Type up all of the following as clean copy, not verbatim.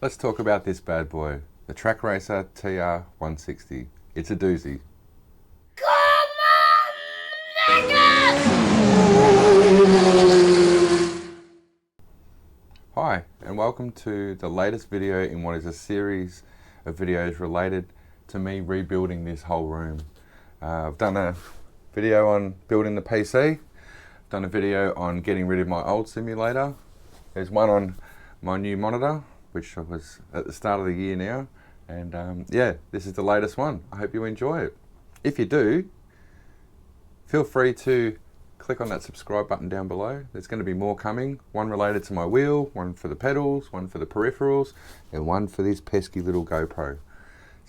Let's talk about this bad boy, the Trak Racer TR160. It's a doozy. Hi, and welcome to the latest video in what is a series of videos related to me rebuilding this whole room. I've done a video on building the PC, I've done a video on getting rid of my old simulator, there's one on my new monitor, which was at the start of the year now, and yeah, this is the latest one. I hope you enjoy it. If you do, feel free to click on that subscribe button down below. There's going to be more coming, one related to my wheel, one for the pedals, one for the peripherals, and one for this pesky little GoPro.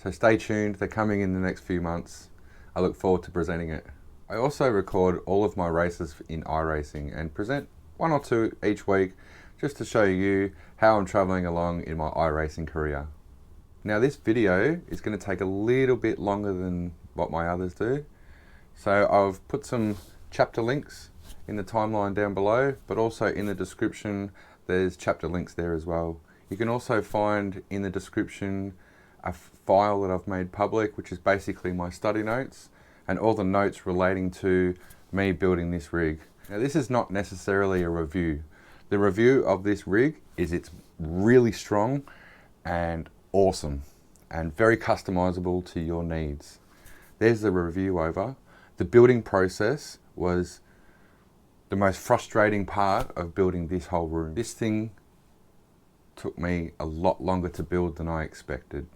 So stay tuned, they're coming in the next few months. I look forward to presenting it. I also record all of my races in iRacing and present one or two each week just to show you how I'm traveling along in my iRacing career. Now this video is going to take a little bit longer than what my others do. So I've put some chapter links in the timeline down below, but also in the description there's chapter links there as well. You can also find in the description a file that I've made public, which is basically my study notes and all the notes relating to me building this rig. Now this is not necessarily a review. The review of this rig is it's really strong and awesome and very customizable to your needs. There's the review over. The building process was the most frustrating part of building this whole room. This thing took me a lot longer to build than I expected.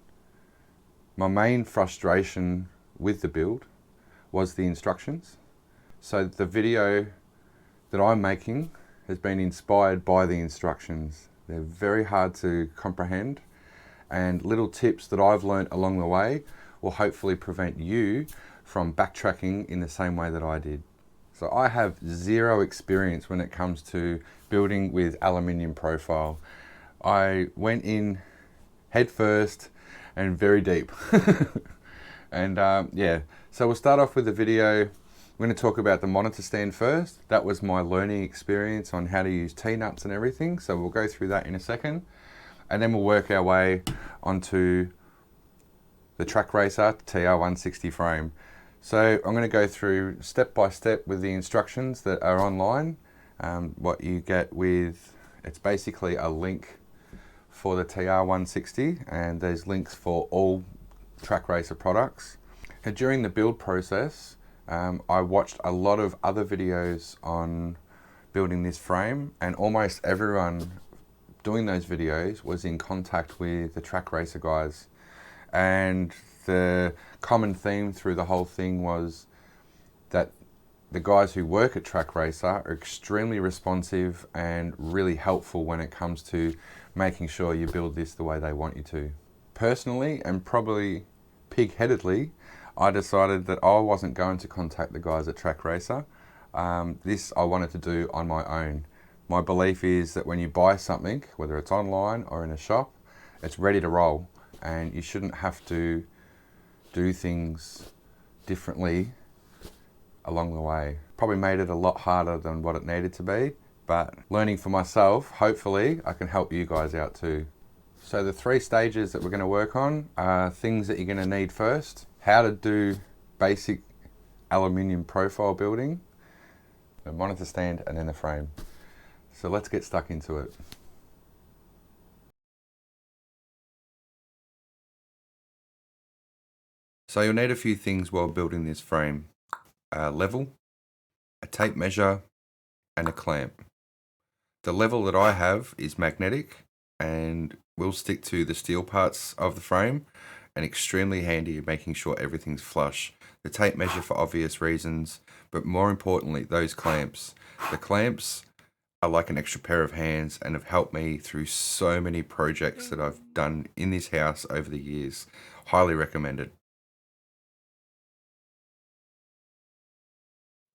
My main frustration with the build was the instructions. So the video that I'm making has been inspired by the instructions. They're very hard to comprehend, and little tips that I've learned along the way will hopefully prevent you from backtracking in the same way that I did. So I have zero experience when it comes to building with aluminium profile. I went in head first and very deep. And yeah, so we'll start off with the video. We're going to talk about the monitor stand first. That was my learning experience on how to use T-nuts and everything. So we'll go through that in a second. And then we'll work our way onto the Trak Racer TR160 frame. So I'm going to go through step by step with the instructions that are online. What you get with, it's basically a link for the TR160, and there's links for all Trak Racer products. And during the build process, I watched a lot of other videos on building this frame, and almost everyone doing those videos was in contact with the Trak Racer guys. And the common theme through the whole thing was that the guys who work at Trak Racer are extremely responsive and really helpful when it comes to making sure you build this the way they want you to. Personally, and probably pig-headedly, I decided that I wasn't going to contact the guys at Trak Racer. This I wanted to do on my own. My belief is that when you buy something, whether it's online or in a shop, it's ready to roll, and you shouldn't have to do things differently along the way. Probably made it a lot harder than what it needed to be, but learning for myself, hopefully I can help you guys out too. So the three stages that we're going to work on are things that you're going to need first: how to do basic aluminium profile building, the monitor stand, and then the frame. So let's get stuck into it. So you'll need a few things while building this frame: a level, a tape measure, and a clamp. The level that I have is magnetic and will stick to the steel parts of the frame, and extremely handy in making sure everything's flush. The tape measure for obvious reasons, but more importantly, those clamps. The clamps are like an extra pair of hands and have helped me through so many projects that I've done in this house over the years. Highly recommended.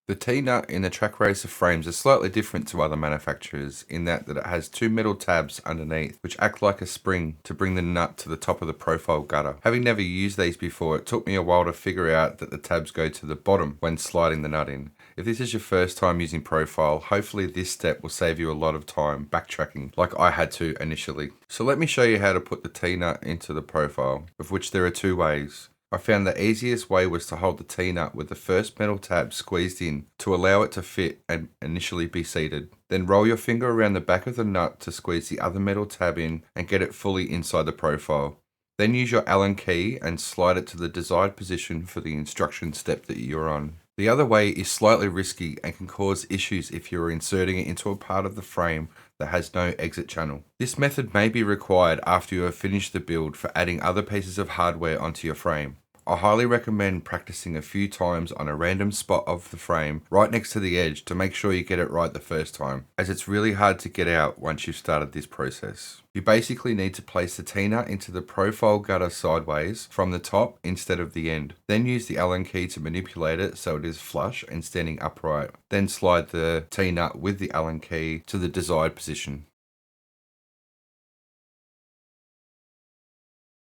The T-nut in the Trak Racer frames is slightly different to other manufacturers in that it has two metal tabs underneath which act like a spring to bring the nut to the top of the profile gutter. Having never used these before, it took me a while to figure out that the tabs go to the bottom when sliding the nut in. If this is your first time using profile, hopefully this step will save you a lot of time backtracking like I had to initially. So let me show you how to put the T-nut into the profile, of which there are two ways. I found the easiest way was to hold the T-nut with the first metal tab squeezed in to allow it to fit and initially be seated. Then roll your finger around the back of the nut to squeeze the other metal tab in and get it fully inside the profile. Then use your Allen key and slide it to the desired position for the instruction step that you're on. The other way is slightly risky and can cause issues if you're inserting it into a part of the frame that has no exit channel. This method may be required after you have finished the build for adding other pieces of hardware onto your frame. I highly recommend practicing a few times on a random spot of the frame right next to the edge to make sure you get it right the first time, as it's really hard to get out once you've started this process. You basically need to place the T-nut into the profile gutter sideways from the top instead of the end. Then use the Allen key to manipulate it so it is flush and standing upright. Then slide the T-nut with the Allen key to the desired position.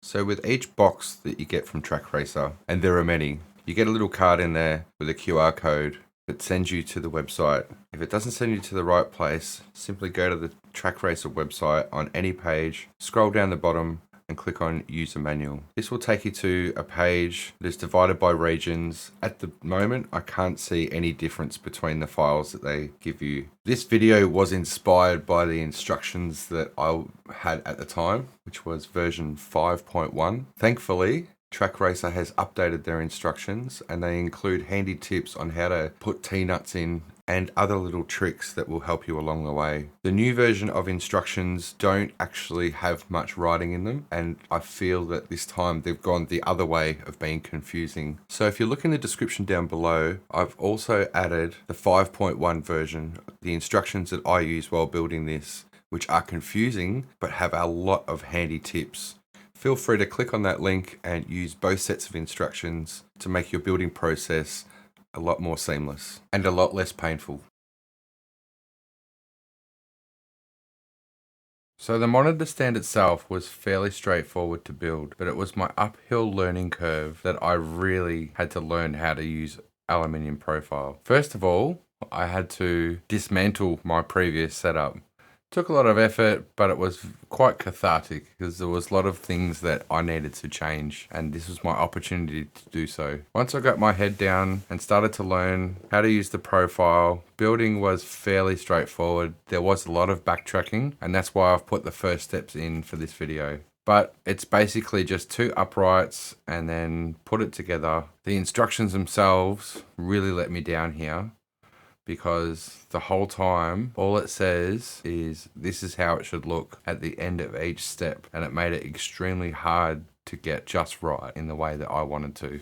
So with each box that you get from Trak Racer, and there are many, you get a little card in there with a QR code that sends you to the website. If it doesn't send you to the right place, simply go to the Trak Racer website on any page, scroll down the bottom and click on User Manual. This will take you to a page that is divided by regions. At the moment, I can't see any difference between the files that they give you. This video was inspired by the instructions that I had at the time, which was version 5.1. Thankfully, Trak Racer has updated their instructions and they include handy tips on how to put T-nuts in and other little tricks that will help you along the way. The new version of instructions don't actually have much writing in them, and I feel that this time they've gone the other way of being confusing. So if you look in the description down below, I've also added the 5.1 version, the instructions that I use while building this, which are confusing but have a lot of handy tips. Feel free to click on that link and use both sets of instructions to make your building process a lot more seamless and a lot less painful. So the monitor stand itself was fairly straightforward to build, but it was my uphill learning curve that I really had to learn how to use aluminium profile. First of all, I had to dismantle my previous setup. Took a lot of effort, but it was quite cathartic because there was a lot of things that I needed to change, and this was my opportunity to do so. Once I got my head down and started to learn how to use the profile, building was fairly straightforward. There was a lot of backtracking, and that's why I've put the first steps in for this video. But it's basically just two uprights and then put it together. The instructions themselves really let me down here, because the whole time, all it says is this is how it should look at the end of each step. And it made it extremely hard to get just right in the way that I wanted to.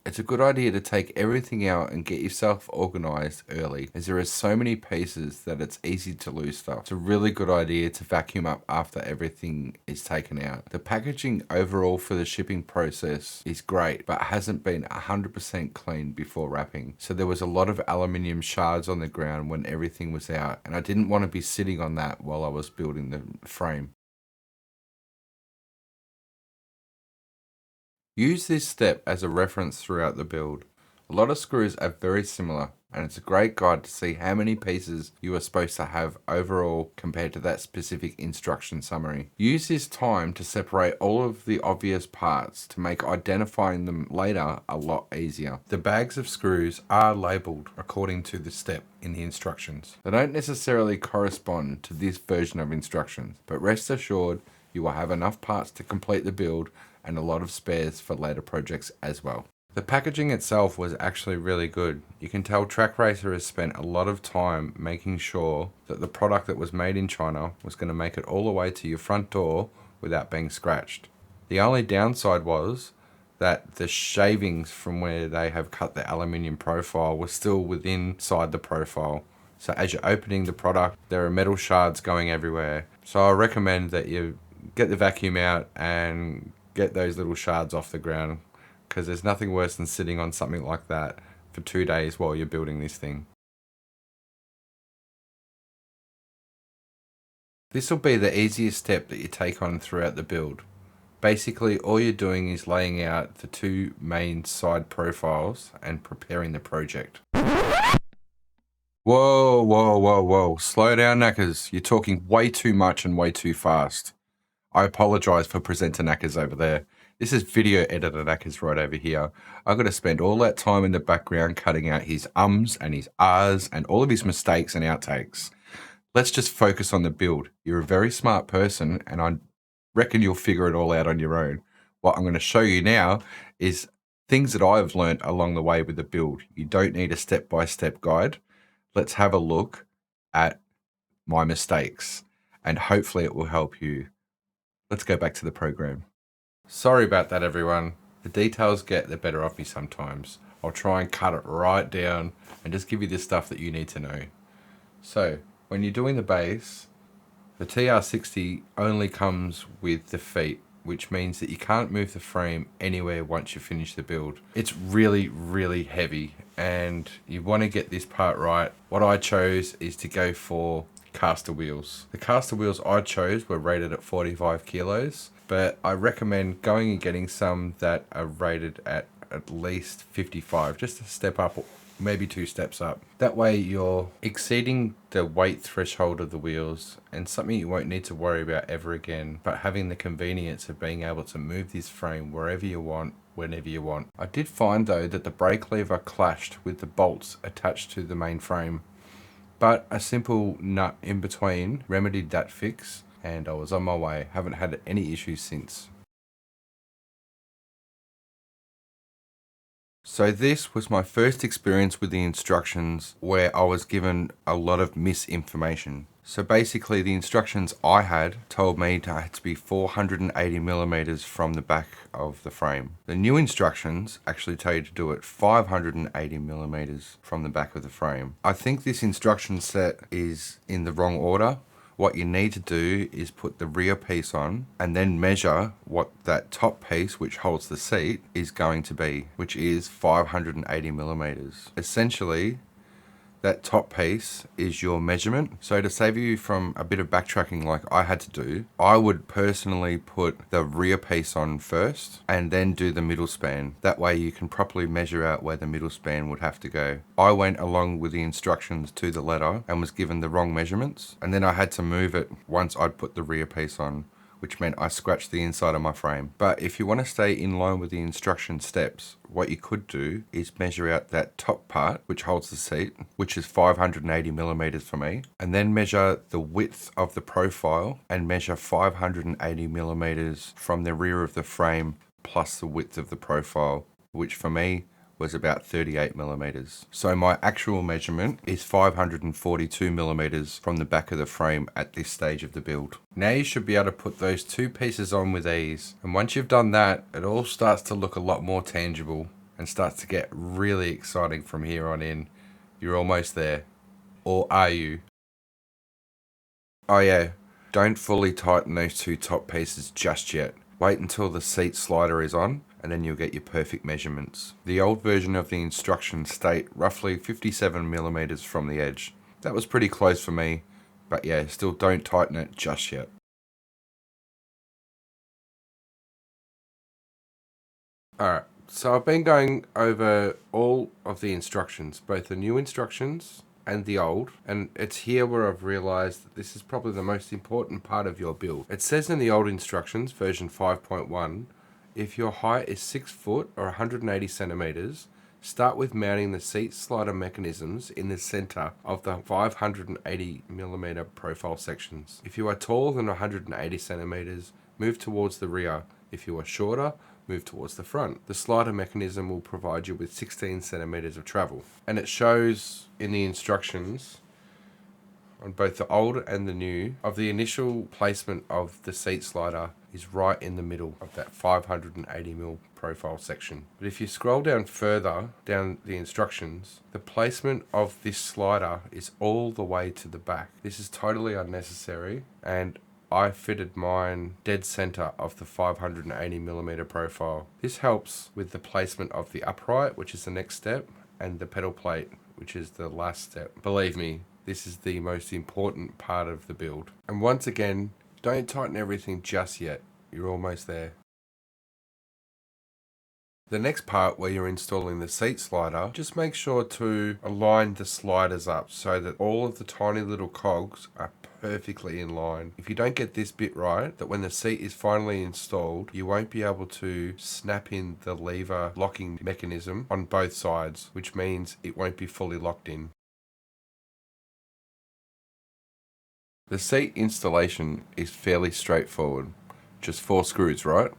It's a good idea to take everything out and get yourself organized early, as there are so many pieces that it's easy to lose stuff. It's a really good idea to vacuum up after everything is taken out. The packaging overall for the shipping process is great, but hasn't been 100% cleaned before wrapping. So there was a lot of aluminium shards on the ground when everything was out, and I didn't want to be sitting on that while I was building the frame. Use this step as a reference throughout the build. A lot of screws are very similar, and it's a great guide to see how many pieces you are supposed to have overall compared to that specific instruction summary. Use this time to separate all of the obvious parts to make identifying them later a lot easier. The bags of screws are labelled according to the step in the instructions. They don't necessarily correspond to this version of instructions, but rest assured you will have enough parts to complete the build and a lot of spares for later projects as well. The packaging itself was actually really good. You can tell Trak Racer has spent a lot of time making sure that the product that was made in China was going to make it all the way to your front door without being scratched. The only downside was that the shavings from where they have cut the aluminium profile were still within inside the profile. So as you're opening the product, there are metal shards going everywhere. So I recommend that you get the vacuum out and get those little shards off the ground, because there's nothing worse than sitting on something like that for 2 days while you're building this thing. This will be the easiest step that you take on throughout the build. Basically, all you're doing is laying out the two main side profiles and preparing the project. Whoa, whoa, whoa, whoa. Slow down, knackers. You're talking way too much and way too fast. I apologise for presenter knackers over there. This is video editor knackers right over here. I've got to spend all that time in the background cutting out his ums and his ahs and all of his mistakes and outtakes. Let's just focus on the build. You're a very smart person and I reckon you'll figure it all out on your own. What I'm going to show you now is things that I've learned along the way with the build. You don't need a step-by-step guide. Let's have a look at my mistakes and hopefully it will help you. Let's go back to the program. Sorry about that, everyone. The details get the better of me sometimes. I'll try and cut it right down and just give you the stuff that you need to know. So, when you're doing the base, the TR60 only comes with the feet, which means that you can't move the frame anywhere once you finish the build. It's really, really heavy and you want to get this part right. What I chose is to go for Castor wheels. The Castor wheels I chose were rated at 45 kilos, but I recommend going and getting some that are rated at least 55, just a step up, maybe 2 steps up. That way you're exceeding the weight threshold of the wheels and something you won't need to worry about ever again, but having the convenience of being able to move this frame wherever you want, whenever you want. I did find though that the brake lever clashed with the bolts attached to the main frame, but a simple nut in between remedied that fix and I was on my way. Haven't had any issues since. So this was my first experience with the instructions where I was given a lot of misinformation. So basically the instructions I had told me to have to be 480 millimeters from the back of the frame. The new instructions actually tell you to do it 580 millimeters from the back of the frame. I think this instruction set is in the wrong order. What you need to do is put the rear piece on and then measure what that top piece, which holds the seat, is going to be, which is 580 millimeters. Essentially, that top piece is your measurement. So to save you from a bit of backtracking like I had to do, I would personally put the rear piece on first and then do the middle span. That way you can properly measure out where the middle span would have to go. I went along with the instructions to the letter and was given the wrong measurements, and then I had to move it once I'd put the rear piece on, which meant I scratched the inside of my frame. But if you want to stay in line with the instruction steps, what you could do is measure out that top part, which holds the seat, which is 580 millimeters for me, and then measure the width of the profile and measure 580 millimeters from the rear of the frame plus the width of the profile, which for me was about 38 millimeters. So my actual measurement is 542 millimeters from the back of the frame at this stage of the build. Now you should be able to put those two pieces on with ease. And once you've done that, it all starts to look a lot more tangible and starts to get really exciting from here on in. You're almost there. Or are you? Oh yeah, don't fully tighten those two top pieces just yet. Wait until the seat slider is on and then you'll get your perfect measurements. The old version of the instructions state roughly 57 millimeters from the edge. That was pretty close for me, but yeah, still don't tighten it just yet. Alright, so I've been going over all of the instructions, both the new instructions and the old, and it's here where I've realized that this is probably the most important part of your build. It says in the old instructions, version 5.1, if your height is 6 foot or 180 centimeters, start with mounting the seat slider mechanisms in the center of the 580 millimeter profile sections. If you are taller than 180 centimeters, move towards the rear. If you are shorter, move towards the front. The slider mechanism will provide you with 16 centimeters of travel, and it shows in the instructions on both the old and the new of the initial placement of the seat slider is right in the middle of that 580mm profile section. But if you scroll down further down the instructions, the placement of this slider is all the way to the back. This is totally unnecessary, and I fitted mine dead center of the 580mm profile. This helps with the placement of the upright, which is the next step, and the pedal plate, which is the last step. Believe me, this is the most important part of the build. And once again, don't tighten everything just yet. You're almost there. The next part where you're installing the seat slider, just make sure to align the sliders up so that all of the tiny little cogs are perfectly in line. If you don't get this bit right, that when the seat is finally installed, you won't be able to snap in the lever locking mechanism on both sides, which means it won't be fully locked in. The seat installation is fairly straightforward. Just 4 screws, right?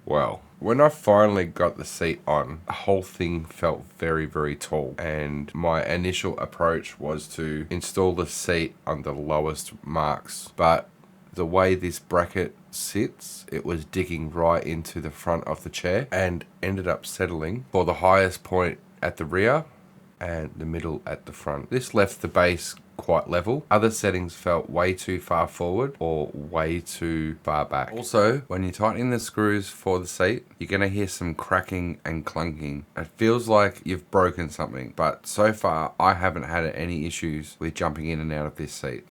Well, when I finally got the seat on, the whole thing felt very, very tall. And my initial approach was to install the seat on the lowest marks. But the way this bracket sits, it was digging right into the front of the chair and ended up settling for the highest point at the rear and the middle at the front. This left the base quite level. Other settings felt way too far forward or way too far back. Also, when you're tightening the screws for the seat, you're gonna hear some cracking and clunking. It feels like you've broken something, but so far I haven't had any issues with jumping in and out of this seat.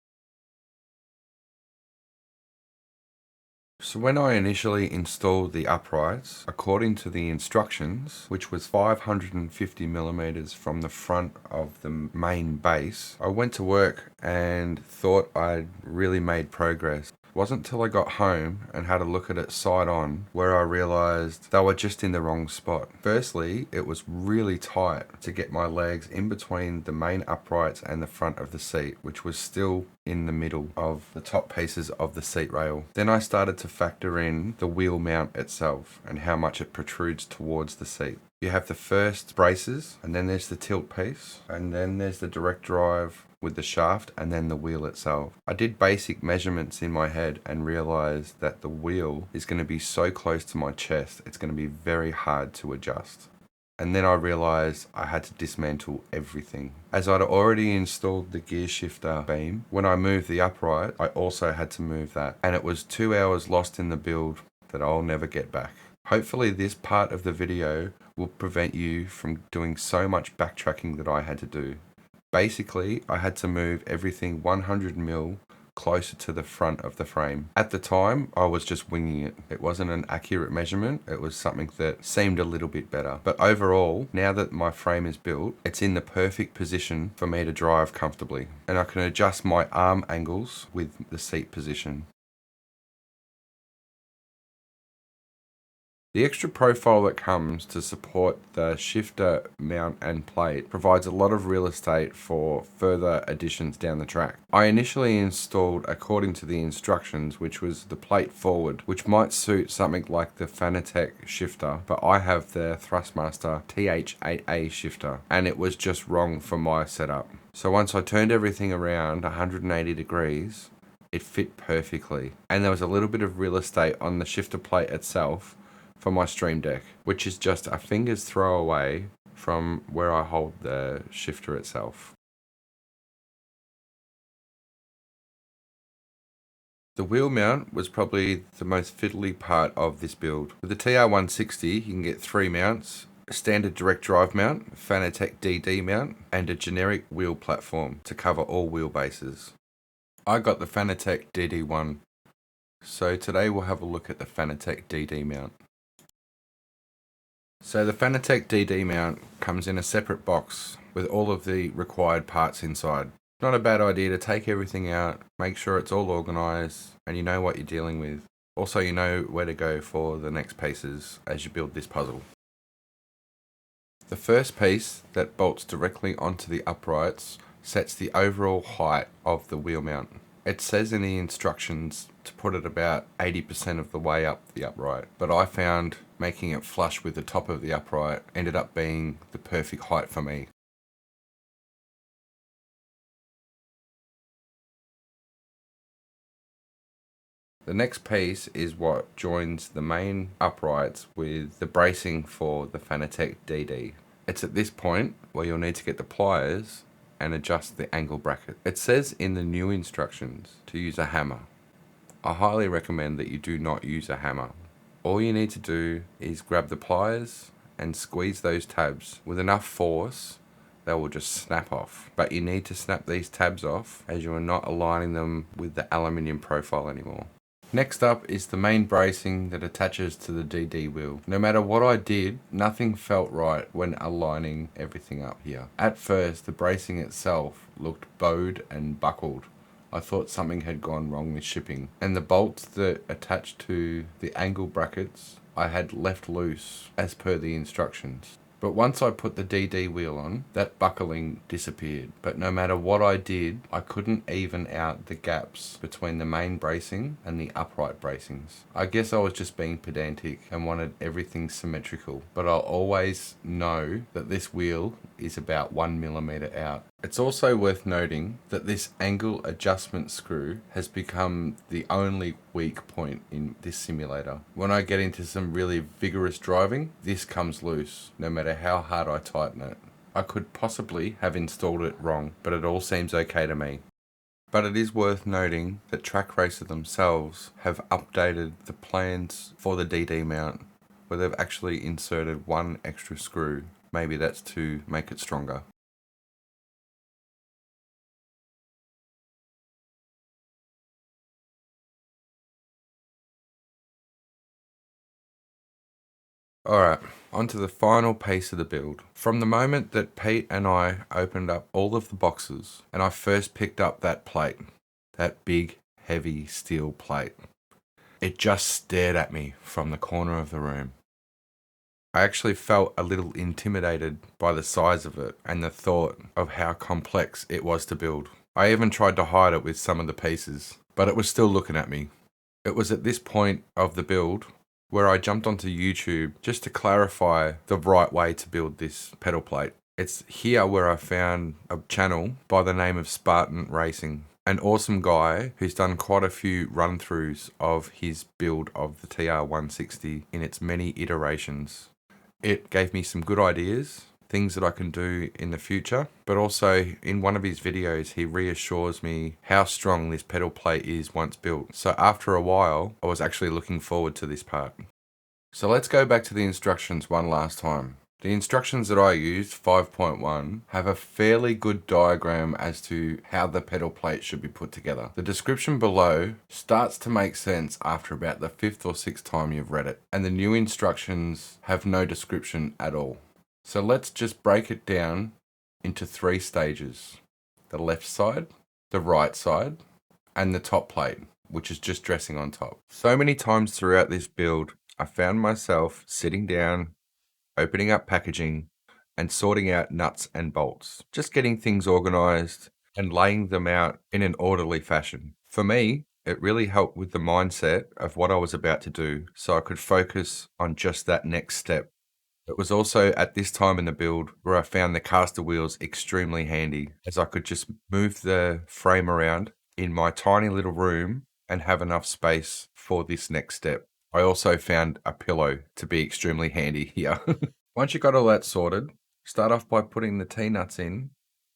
So when I initially installed the uprights, according to the instructions, which was 550mm from the front of the main base, I went to work and thought I'd really made progress. It wasn't till I got home and had a look at it side on where I realized they were just in the wrong spot. Firstly, it was really tight to get my legs in between the main uprights and the front of the seat, which was still in the middle of the top pieces of the seat rail. Then I started to factor in the wheel mount itself and how much it protrudes towards the seat. You have the first braces, and then there's the tilt piece, and then there's the direct drive with the shaft, and then the wheel itself. I did basic measurements in my head and realized that the wheel is going to be so close to my chest, it's going to be very hard to adjust. And then I realized I had to dismantle everything. As I'd already installed the gear shifter beam, when I moved the upright, I also had to move that. And it was 2 hours lost in the build that I'll never get back. Hopefully this part of the video will prevent you from doing so much backtracking that I had to do. Basically, I had to move everything 100mm closer to the front of the frame. At the time, I was just winging it. It wasn't an accurate measurement. It was something that seemed a little bit better. But overall, now that my frame is built, it's in the perfect position for me to drive comfortably. And I can adjust my arm angles with the seat position. The extra profile that comes to support the shifter mount and plate provides a lot of real estate for further additions down the track. I initially installed according to the instructions, which was the plate forward, which might suit something like the Fanatec shifter, but I have the Thrustmaster TH8A shifter, and it was just wrong for my setup. So once I turned everything around 180 degrees, it fit perfectly. And there was a little bit of real estate on the shifter plate itself for my Stream Deck, which is just a finger's throw away from where I hold the shifter itself. The wheel mount was probably the most fiddly part of this build. With the TR160, you can get 3 mounts: a standard direct drive mount, Fanatec DD mount, and a generic wheel platform to cover all wheelbases. I got the Fanatec DD1, so today we'll have a look at the Fanatec DD mount. So the Fanatec DD mount comes in a separate box with all of the required parts inside. Not a bad idea to take everything out, make sure it's all organised, and you know what you're dealing with. Also, you know where to go for the next pieces as you build this puzzle. The first piece that bolts directly onto the uprights sets the overall height of the wheel mount. It says in the instructions to put it about 80% of the way up the upright, but I found making it flush with the top of the upright ended up being the perfect height for me. The next piece is what joins the main uprights with the bracing for the Fanatec DD. It's at this point where you'll need to get the pliers and adjust the angle bracket. It says in the new instructions to use a hammer. I highly recommend that you do not use a hammer. All you need to do is grab the pliers and squeeze those tabs with enough force they will just snap off. But you need to snap these tabs off as you are not aligning them with the aluminium profile anymore. Next up is the main bracing that attaches to the DD wheel. No matter what I did, nothing felt right when aligning everything up here. At first, the bracing itself looked bowed and buckled. I thought something had gone wrong with shipping. And the bolts that attach to the angle brackets, I had left loose as per the instructions. But once I put the DD wheel on, that buckling disappeared. But no matter what I did, I couldn't even out the gaps between the main bracing and the upright bracings. I guess I was just being pedantic and wanted everything symmetrical. But I'll always know that this wheel is about 1 millimeter out. It's also worth noting that this angle adjustment screw has become the only weak point in this simulator. When I get into some really vigorous driving, this comes loose, no matter how hard I tighten it. I could possibly have installed it wrong, but it all seems okay to me. But it is worth noting that Trak Racer themselves have updated the plans for the DD mount, where they've actually inserted one extra screw. Maybe that's to make it stronger. Alright, on to the final piece of the build. From the moment that Pete and I opened up all of the boxes and I first picked up that plate, that big, heavy steel plate, it just stared at me from the corner of the room. I actually felt a little intimidated by the size of it and the thought of how complex it was to build. I even tried to hide it with some of the pieces, but it was still looking at me. It was at this point of the build where I jumped onto YouTube just to clarify the right way to build this pedal plate. It's here where I found a channel by the name of Spartan Racing, an awesome guy who's done quite a few run-throughs of his build of the TR160 in its many iterations. It gave me some good ideas, things that I can do in the future, but also in one of his videos he reassures me how strong this pedal plate is once built. So after a while I was actually looking forward to this part. So let's go back to the instructions one last time. The instructions that I used, 5.1, have a fairly good diagram as to how the pedal plate should be put together. The description below starts to make sense after about the 5th or 6th time you've read it, and the new instructions have no description at all. So let's just break it down into 3 stages. The left side, the right side, and the top plate, which is just dressing on top. So many times throughout this build, I found myself sitting down, opening up packaging, and sorting out nuts and bolts. Just getting things organized and laying them out in an orderly fashion. For me, it really helped with the mindset of what I was about to do, so I could focus on just that next step. It was also at this time in the build where I found the Castor Wheels extremely handy, as I could just move the frame around in my tiny little room and have enough space for this next step. I also found a pillow to be extremely handy here. Once you got all that sorted, start off by putting the T-nuts in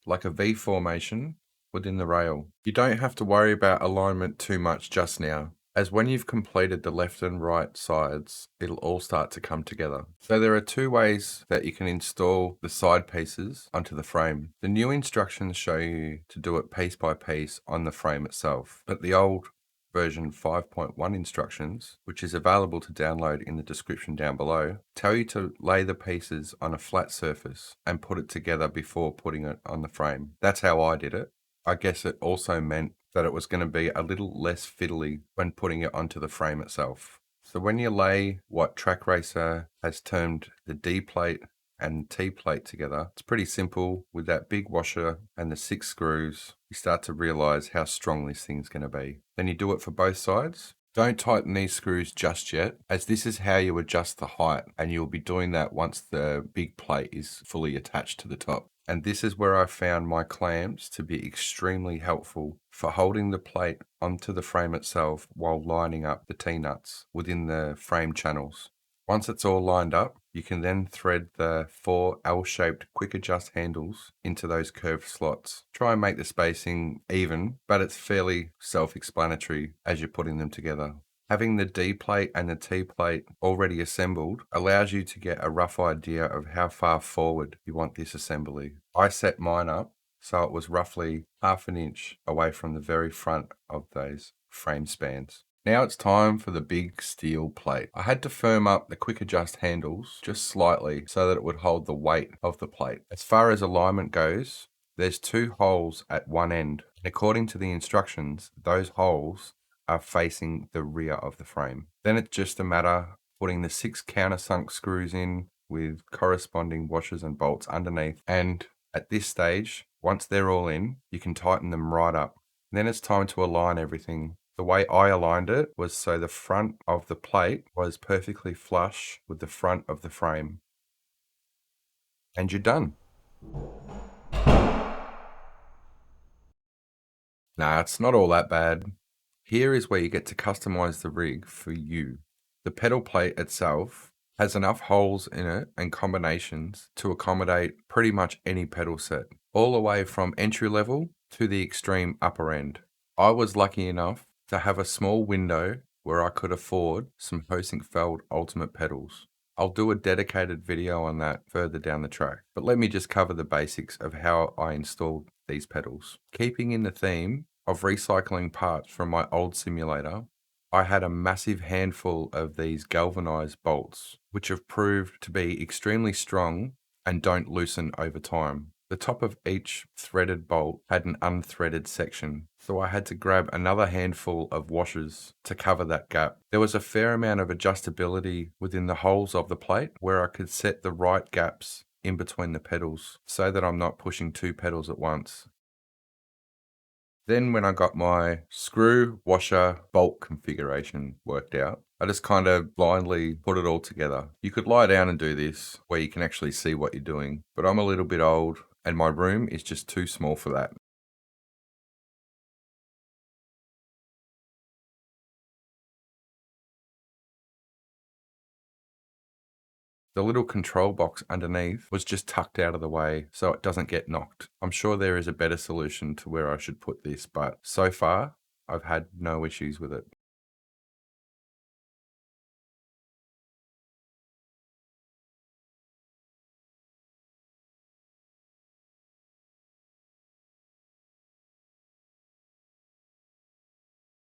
like a V formation within the rail. You don't have to worry about alignment too much just now, as when you've completed the left and right sides, it'll all start to come together. So there are 2 ways that you can install the side pieces onto the frame. The new instructions show you to do it piece by piece on the frame itself, but the old version 5.1 instructions, which is available to download in the description down below, tell you to lay the pieces on a flat surface and put it together before putting it on the frame. That's how I did it. I guess it also meant that it was going to be a little less fiddly when putting it onto the frame itself. So when you lay what Trak Racer has termed the D plate and T plate together, it's pretty simple with that big washer and the 6 screws you start to realize how strong this thing's going to be. Then you do it for both sides. Don't tighten these screws just yet, as this is how you adjust the height, and you'll be doing that once the big plate is fully attached to the top. And this is where I found my clamps to be extremely helpful for holding the plate onto the frame itself while lining up the T-nuts within the frame channels. Once it's all lined up, you can then thread the 4 L-shaped quick adjust handles into those curved slots. Try and make the spacing even, but it's fairly self-explanatory as you're putting them together. Having the D plate and the T plate already assembled allows you to get a rough idea of how far forward you want this assembly. I set mine up so it was roughly half an inch away from the very front of those frame spans. Now it's time for the big steel plate. I had to firm up the quick adjust handles just slightly so that it would hold the weight of the plate. As far as alignment goes, there's 2 holes at one end. And according to the instructions, those holes are facing the rear of the frame. Then it's just a matter of putting the 6 countersunk screws in with corresponding washers and bolts underneath. And at this stage, once they're all in, you can tighten them right up. Then it's time to align everything. The way I aligned it was so the front of the plate was perfectly flush with the front of the frame. And you're done. Nah, it's not all that bad. Here is where you get to customize the rig for you. The pedal plate itself has enough holes in it and combinations to accommodate pretty much any pedal set, all the way from entry level to the extreme upper end. I was lucky enough to have a small window where I could afford some Hosinckfeld Ultimate pedals. I'll do a dedicated video on that further down the track, but let me just cover the basics of how I installed these pedals. Keeping in the theme of recycling parts from my old simulator, I had a massive handful of these galvanized bolts, which have proved to be extremely strong and don't loosen over time. The top of each threaded bolt had an unthreaded section, so I had to grab another handful of washers to cover that gap. There was a fair amount of adjustability within the holes of the plate where I could set the right gaps in between the pedals so that I'm not pushing 2 pedals at once. Then when I got my screw, washer, bolt configuration worked out, I just kind of blindly put it all together. You could lie down and do this where you can actually see what you're doing, but I'm a little bit old and my room is just too small for that. The little control box underneath was just tucked out of the way so it doesn't get knocked. I'm sure there is a better solution to where I should put this, but so far I've had no issues with it.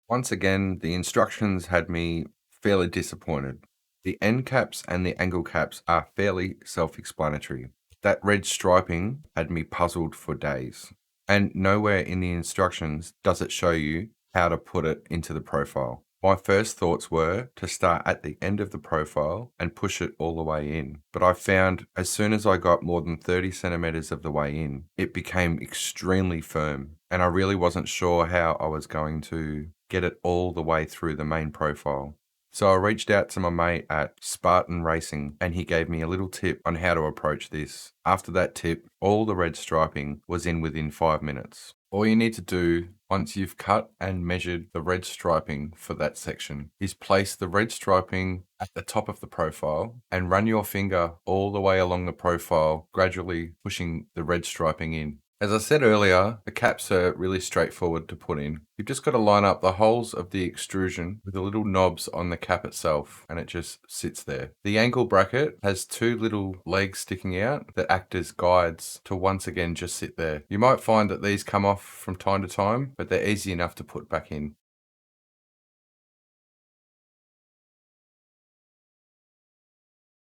Once again, the instructions had me fairly disappointed. The end caps and the angle caps are fairly self-explanatory. That red striping had me puzzled for days. And nowhere in the instructions does it show you how to put it into the profile. My first thoughts were to start at the end of the profile and push it all the way in. But I found as soon as I got more than 30 centimeters of the way in, it became extremely firm. And I really wasn't sure how I was going to get it all the way through the main profile. So I reached out to my mate at Spartan Racing and he gave me a little tip on how to approach this. After that tip, all the red striping was in within 5 minutes. All you need to do once you've cut and measured the red striping for that section is place the red striping at the top of the profile and run your finger all the way along the profile, gradually pushing the red striping in. As I said earlier, the caps are really straightforward to put in. You've just got to line up the holes of the extrusion with the little knobs on the cap itself, and it just sits there. The angle bracket has 2 little legs sticking out that act as guides to once again just sit there. You might find that these come off from time to time, but they're easy enough to put back in.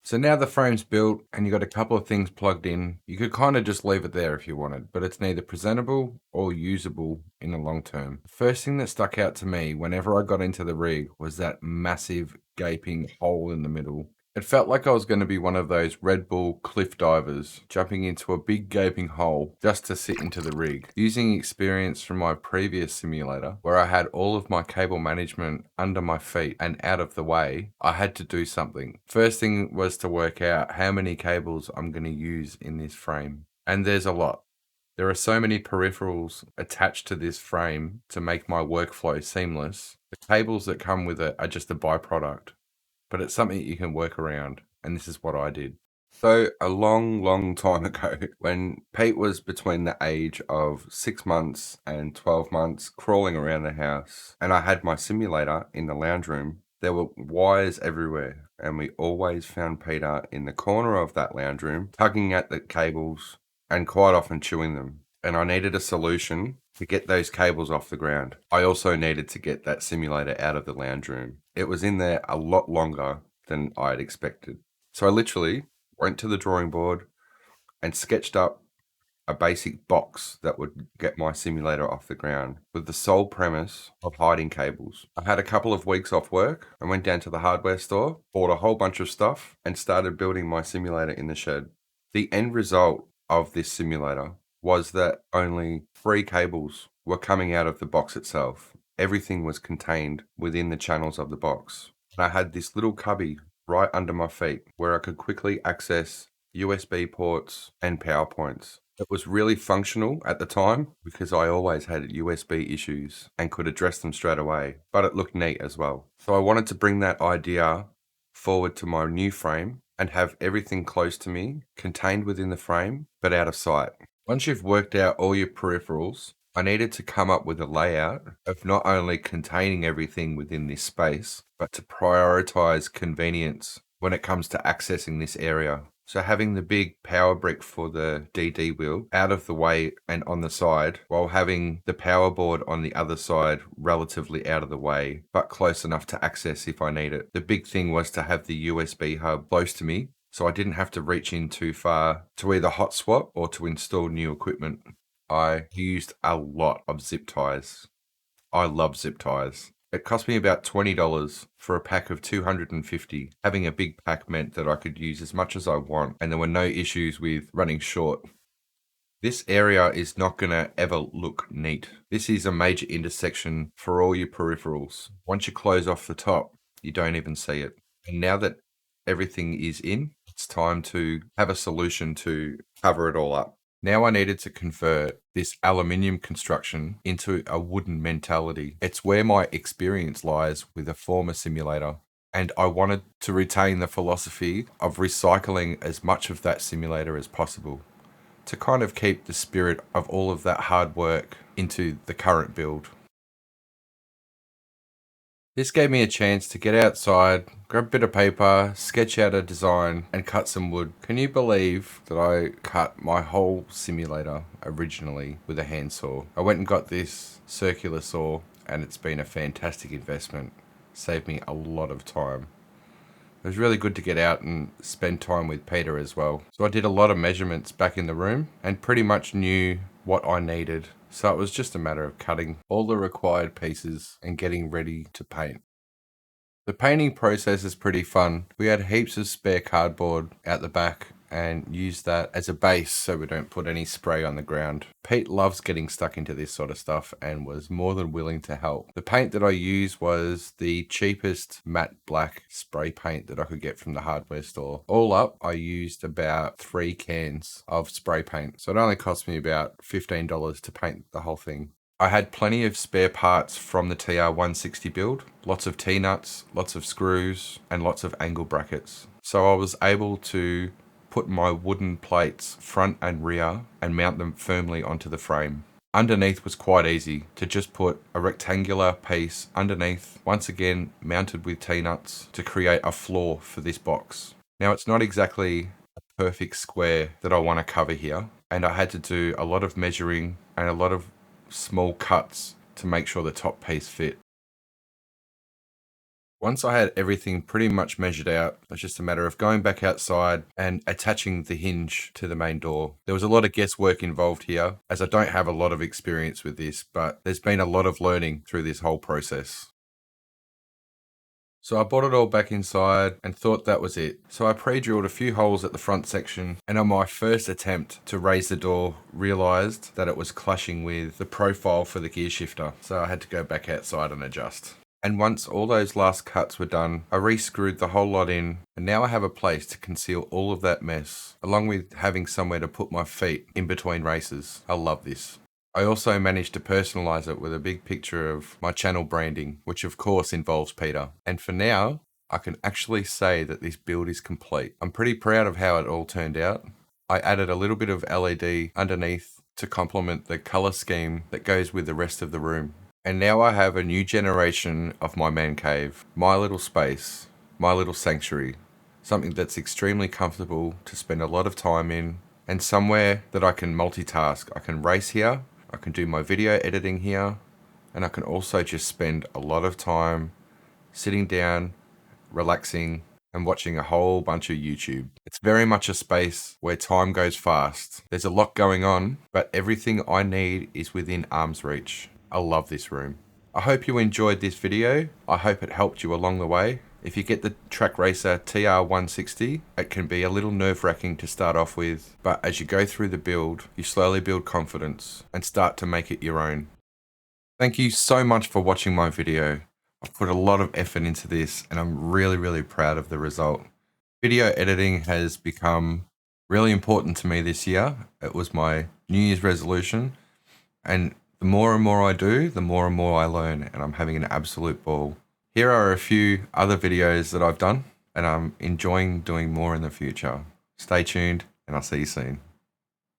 So now the frame's built and you got a couple of things plugged in, you could kind of just leave it there if you wanted, but it's neither presentable or usable in the long term. The first thing that stuck out to me whenever I got into the rig was that massive gaping hole in the middle. It felt like I was going to be one of those Red Bull cliff divers, jumping into a big gaping hole just to sit into the rig. Using experience from my previous simulator, where I had all of my cable management under my feet and out of the way, I had to do something. First thing was to work out how many cables I'm going to use in this frame. And there's a lot. There are so many peripherals attached to this frame to make my workflow seamless. The cables that come with it are just a byproduct, but it's something you can work around, and this is what I did. So a long time ago, when Pete was between the age of 6 months and 12 months, crawling around the house, and I had my simulator in the lounge room, there were wires everywhere, and we always found Peter in the corner of that lounge room, tugging at the cables and quite often chewing them. And I needed a solution to get those cables off the ground. I also needed to get that simulator out of the lounge room. It was in there a lot longer than I had expected. So I literally went to the drawing board and sketched up a basic box that would get my simulator off the ground with the sole premise of hiding cables. I had a couple of weeks off work and went down to the hardware store, bought a whole bunch of stuff, and started building my simulator in the shed. The end result of this simulator was that only 3 cables were coming out of the box itself. Everything was contained within the channels of the box. And I had this little cubby right under my feet where I could quickly access USB ports and power points. It was really functional at the time because I always had USB issues and could address them straight away, but it looked neat as well. So I wanted to bring that idea forward to my new frame and have everything close to me, contained within the frame, but out of sight. Once you've worked out all your peripherals, I needed to come up with a layout of not only containing everything within this space, but to prioritize convenience when it comes to accessing this area. So having the big power brick for the DD wheel out of the way and on the side, while having the power board on the other side relatively out of the way, but close enough to access if I need it. The big thing was to have the USB hub close to me, so I didn't have to reach in too far to either hot swap or to install new equipment. I used a lot of zip ties. I love zip ties. It cost me about $20 for a pack of 250. Having a big pack meant that I could use as much as I want, and there were no issues with running short. This area is not going to ever look neat. This is a major intersection for all your peripherals. Once you close off the top, you don't even see it. And now that everything is in, it's time to have a solution to cover it all up. Now I needed to convert this aluminium construction into a wooden mentality. It's where my experience lies with a former simulator. And I wanted to retain the philosophy of recycling as much of that simulator as possible to kind of keep the spirit of all of that hard work into the current build. This gave me a chance to get outside, grab a bit of paper, sketch out a design, and cut some wood. Can you believe that I cut my whole simulator originally with a handsaw? I went and got this circular saw, and it's been a fantastic investment. Saved me a lot of time. It was really good to get out and spend time with Peter as well. So I did a lot of measurements back in the room and pretty much knew what I needed. So it was just a matter of cutting all the required pieces and getting ready to paint. The painting process is pretty fun. We had heaps of spare cardboard out the back and used that as a base so we don't put any spray on the ground. Pete loves getting stuck into this sort of stuff and was more than willing to help. The paint that I used was the cheapest matte black spray paint that I could get from the hardware store. All up, I used about 3 cans of spray paint. So it only cost me about $15 to paint the whole thing. I had plenty of spare parts from the TR160 build, lots of T-nuts, lots of screws, and lots of angle brackets. So I was able to put my wooden plates front and rear and mount them firmly onto the frame. Underneath was quite easy to just put a rectangular piece underneath, once again mounted with T-nuts to create a floor for this box. Now it's not exactly a perfect square that I want to cover here, and I had to do a lot of measuring and a lot of small cuts to make sure the top piece fit. Once I had everything pretty much measured out, it was just a matter of going back outside and attaching the hinge to the main door. There was a lot of guesswork involved here, as I don't have a lot of experience with this, but there's been a lot of learning through this whole process. So I brought it all back inside and thought that was it. So I pre-drilled a few holes at the front section, and on my first attempt to raise the door, realized that it was clashing with the profile for the gear shifter. So I had to go back outside and adjust. And once all those last cuts were done, I re-screwed the whole lot in, and now I have a place to conceal all of that mess, along with having somewhere to put my feet in between races. I love this. I also managed to personalize it with a big picture of my channel branding, which of course involves Peter. And for now, I can actually say that this build is complete. I'm pretty proud of how it all turned out. I added a little bit of LED underneath to complement the color scheme that goes with the rest of the room. And now I have a new generation of my man cave, my little space, my little sanctuary, something that's extremely comfortable to spend a lot of time in, and somewhere that I can multitask. I can race here, I can do my video editing here, and I can also just spend a lot of time sitting down, relaxing, and watching a whole bunch of YouTube. It's very much a space where time goes fast. There's a lot going on, but everything I need is within arm's reach. I love this room. I hope you enjoyed this video. I hope it helped you along the way. If you get the Trak Racer TR160, it can be a little nerve-wracking to start off with, but as you go through the build, you slowly build confidence and start to make it your own. Thank you so much for watching my video. I've put a lot of effort into this and I'm really proud of the result. Video editing has become really important to me this year. It was my New Year's resolution, and the more and more I do, the more and more I learn, and I'm having an absolute ball. Here are a few other videos that I've done, and I'm enjoying doing more in the future. Stay tuned, and I'll see you soon.